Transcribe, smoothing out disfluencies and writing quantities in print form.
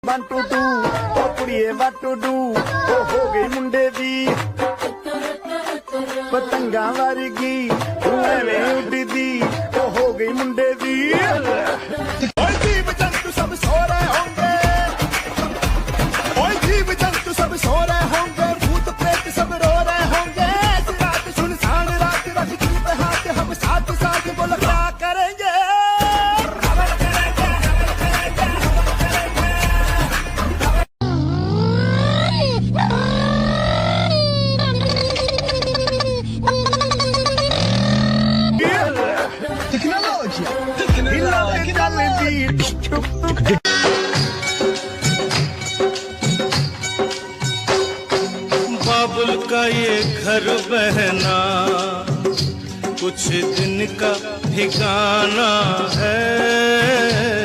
1 2 2 ओ कुड़िए 1 2 2 ओ हो गई मुंडे दी पतंगा वर्गी तू एवें उड़दी ओ हो गई मुंडे दी ओए जीव जंतु सब सो रहे होंगे ओए जीव जंतु सब सो रहे होंगे भूत प्रेत सब रो रहे होंगे रात सुनसान रात रख दिल पे हाथ हम साथ साथ बोलो क्या करेंगे बाबुल का ये घर बहना कुछ दिन का ठिकाना है।